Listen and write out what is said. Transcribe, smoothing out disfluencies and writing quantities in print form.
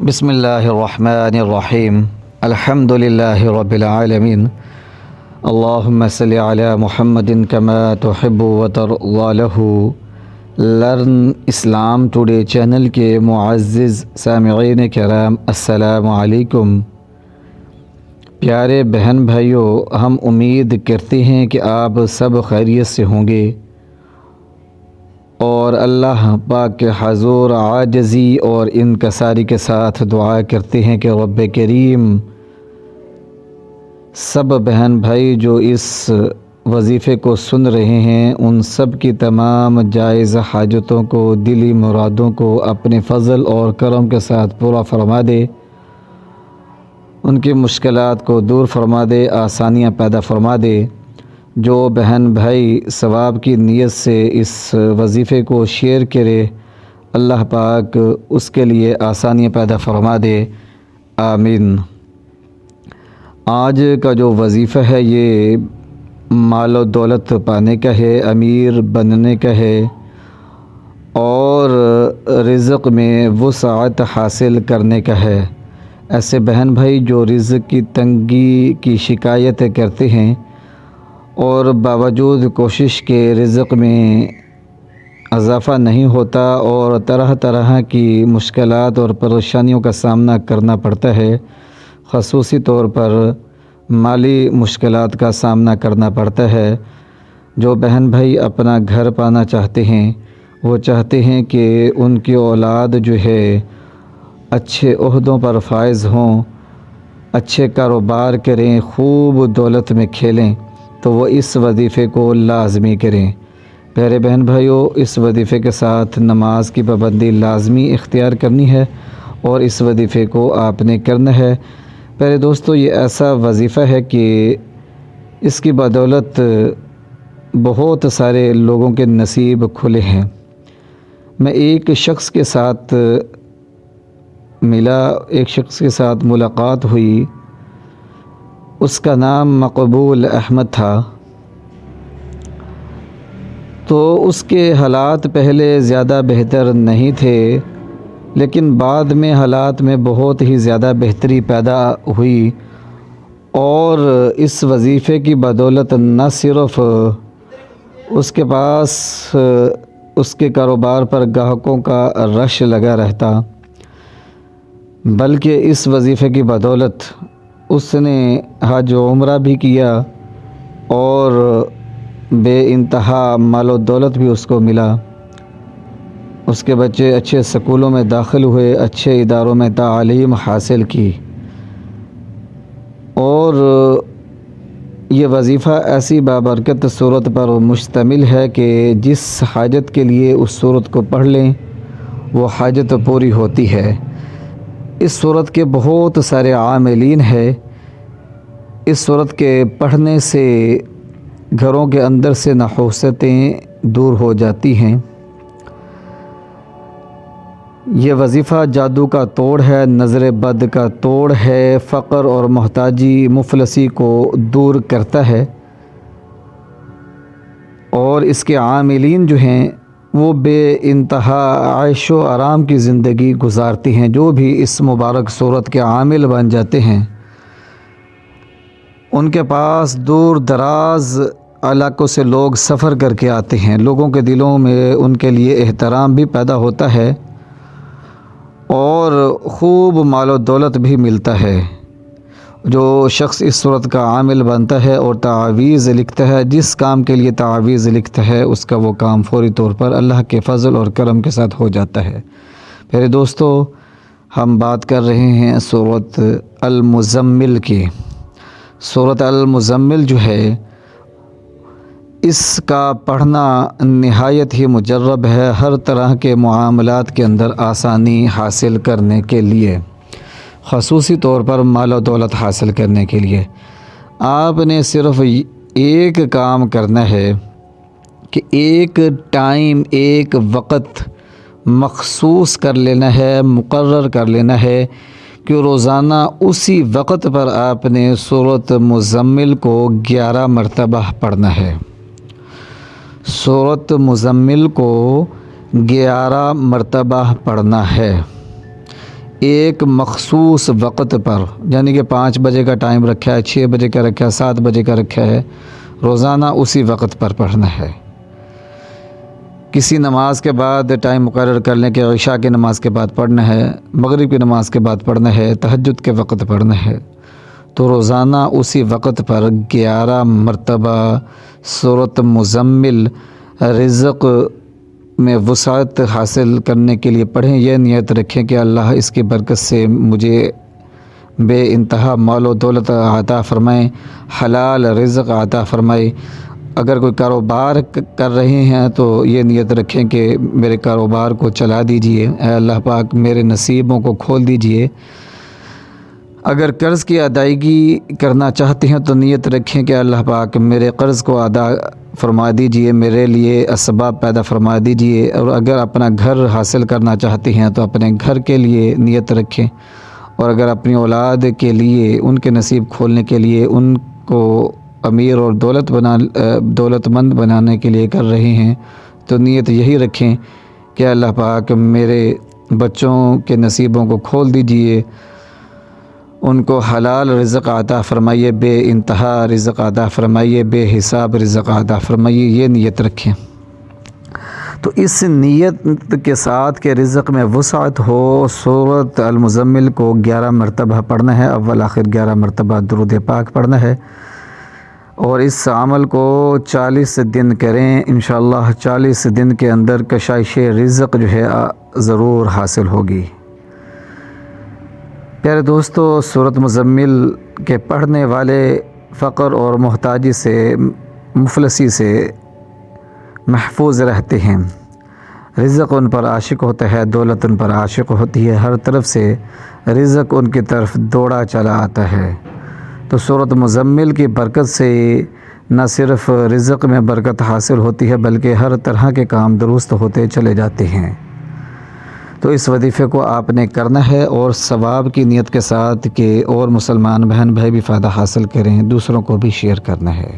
بسم اللہ الرحمن الرحیم الحمد للہ رب العالمین اللہم صلی علی محمد کما تحب وترضی لہ۔ لرن اسلام ٹوڈے چینل کے معزز سامعین کرام، السلام علیکم۔ پیارے بہن بھائیوں، ہم امید کرتے ہیں کہ آپ سب خیریت سے ہوں گے اور اللہ پاک کے حضور عاجزی اور انکساری کے ساتھ دعا کرتے ہیں کہ رب کریم سب بہن بھائی جو اس وظیفے کو سن رہے ہیں ان سب کی تمام جائز حاجتوں کو، دلی مرادوں کو اپنے فضل اور کرم کے ساتھ پورا فرما دے، ان کی مشکلات کو دور فرما دے، آسانیاں پیدا فرما دے۔ جو بہن بھائی ثواب کی نیت سے اس وظیفے کو شیئر کرے، اللہ پاک اس کے لیے آسانیاں پیدا فرما دے، آمین۔ آج کا جو وظیفہ ہے یہ مال و دولت پانے کا ہے، امیر بننے کا ہے اور رزق میں وسعت حاصل کرنے کا ہے۔ ایسے بہن بھائی جو رزق کی تنگی کی شکایت کرتے ہیں اور باوجود کوشش کے رزق میں اضافہ نہیں ہوتا اور طرح طرح کی مشکلات اور پریشانیوں کا سامنا کرنا پڑتا ہے، خصوصی طور پر مالی مشکلات کا سامنا کرنا پڑتا ہے۔ جو بہن بھائی اپنا گھر پانا چاہتے ہیں، وہ چاہتے ہیں کہ ان کی اولاد جو ہے اچھے عہدوں پر فائز ہوں، اچھے کاروبار کریں، خوب دولت میں کھیلیں، تو وہ اس وظیفے کو لازمی کریں۔ پیارے بہن بھائیوں، اس وظیفے کے ساتھ نماز کی پابندی لازمی اختیار کرنی ہے اور اس وظیفے کو آپ نے کرنا ہے۔ پیارے دوستو، یہ ایسا وظیفہ ہے کہ اس کی بدولت بہت سارے لوگوں کے نصیب کھلے ہیں۔ میں ایک شخص کے ساتھ ملا، ایک شخص کے ساتھ ملاقات ہوئی، اس کا نام مقبول احمد تھا۔ تو اس کے حالات پہلے زیادہ بہتر نہیں تھے، لیکن بعد میں حالات میں بہت ہی زیادہ بہتری پیدا ہوئی اور اس وظیفے کی بدولت نہ صرف اس کے پاس اس کے کاروبار پر گاہکوں کا رش لگا رہتا، بلکہ اس وظیفے کی بدولت اس نے حج و عمرہ بھی کیا اور بے انتہا مال و دولت بھی اس کو ملا۔ اس کے بچے اچھے سکولوں میں داخل ہوئے، اچھے اداروں میں تعلیم حاصل کی، اور یہ وظیفہ ایسی بابرکت صورت پر مشتمل ہے کہ جس حاجت کے لیے اس صورت کو پڑھ لیں وہ حاجت پوری ہوتی ہے۔ اس صورت کے بہت سارے عاملین ہیں۔ اس صورت کے پڑھنے سے گھروں کے اندر سے نحوستیں دور ہو جاتی ہیں۔ یہ وظیفہ جادو کا توڑ ہے، نظر بد کا توڑ ہے، فقر اور محتاجی مفلسی کو دور کرتا ہے، اور اس کے عاملین جو ہیں وہ بے انتہا عیش و آرام کی زندگی گزارتی ہیں۔ جو بھی اس مبارک صورت کے عامل بن جاتے ہیں ان کے پاس دور دراز علاقوں سے لوگ سفر کر کے آتے ہیں، لوگوں کے دلوں میں ان کے لیے احترام بھی پیدا ہوتا ہے اور خوب مال و دولت بھی ملتا ہے۔ جو شخص اس صورت کا عامل بنتا ہے اور تعاویذ لکھتا ہے، جس کام کے لیے تعاویذ لکھتا ہے اس کا وہ کام فوری طور پر اللہ کے فضل اور کرم کے ساتھ ہو جاتا ہے۔ میرے دوستو، ہم بات کر رہے ہیں سورۃ المزمل کی۔ سورۃ المزمل جو ہے اس کا پڑھنا نہایت ہی مجرب ہے ہر طرح کے معاملات کے اندر آسانی حاصل کرنے کے لیے، خصوصی طور پر مال و دولت حاصل کرنے کے لیے۔ آپ نے صرف ایک کام کرنا ہے کہ ایک ٹائم، ایک وقت مخصوص کر لینا ہے، مقرر کر لینا ہے کہ روزانہ اسی وقت پر آپ نے سورۃ مزمل کو 11 مرتبہ پڑھنا ہے۔ سورۃ مزمل کو 11 مرتبہ پڑھنا ہے۔ ایک مخصوص وقت پر، یعنی کہ 5 بجے کا ٹائم رکھا ہے، 6 بجے کا رکھا ہے، 7 بجے کا رکھا ہے، روزانہ اسی وقت پر پڑھنا ہے۔ کسی نماز کے بعد ٹائم مقرر کر لیں کہ عشاء کی نماز کے بعد پڑھنا ہے، مغرب کی نماز کے بعد پڑھنا ہے، تہجد کے وقت پڑھنا ہے، تو روزانہ اسی وقت پر 11 مرتبہ سورۃ مزمل رزق میں وسعت حاصل کرنے کے لیے پڑھیں۔ یہ نیت رکھیں کہ اللہ اس کی برکت سے مجھے بے انتہا مال و دولت عطا فرمائیں، حلال رزق عطا فرمائے۔ اگر کوئی کاروبار کر رہے ہیں تو یہ نیت رکھیں کہ میرے کاروبار کو چلا دیجئے، اے اللہ پاک میرے نصیبوں کو کھول دیجئے۔ اگر قرض کی ادائیگی کرنا چاہتے ہیں تو نیت رکھیں کہ اللہ پاک میرے قرض کو ادا فرما دیجئے، میرے لیے اسباب پیدا فرما دیجئے۔ اور اگر اپنا گھر حاصل کرنا چاہتے ہیں تو اپنے گھر کے لیے نیت رکھیں، اور اگر اپنی اولاد کے لیے، ان کے نصیب کھولنے کے لیے، ان کو امیر اور دولت مند بنانے کے لیے کر رہے ہیں تو نیت یہی رکھیں کہ اللہ پاک میرے بچوں کے نصیبوں کو کھول دیجئے، ان کو حلال رزق عطا فرمائیے، بے انتہا رزق عطا فرمائیے، بے حساب رزق عطا فرمائیے، یہ نیت رکھیں۔ تو اس نیت کے ساتھ کہ رزق میں وسعت ہو، سورۃ المزمل کو 11 مرتبہ پڑھنا ہے، اول آخر 11 مرتبہ درود پاک پڑھنا ہے، اور اس عمل کو 40 دن کریں۔ انشاءاللہ 40 دن کے اندر کشائش رزق جو ہے ضرور حاصل ہوگی۔ پیارے دوستو، سورۃ مزمل کے پڑھنے والے فقر اور محتاجی سے، مفلسی سے محفوظ رہتے ہیں۔ رزق ان پر عاشق ہوتا ہے، دولت ان پر عاشق ہوتی ہے، ہر طرف سے رزق ان کی طرف دوڑا چلا آتا ہے۔ تو سورۃ مزمل کی برکت سے نہ صرف رزق میں برکت حاصل ہوتی ہے بلکہ ہر طرح کے کام درست ہوتے چلے جاتے ہیں۔ تو اس وظیفے کو آپ نے کرنا ہے، اور ثواب کی نیت کے ساتھ کہ اور مسلمان بہن بھائی بھی فائدہ حاصل کریں، دوسروں کو بھی شیئر کرنا ہے۔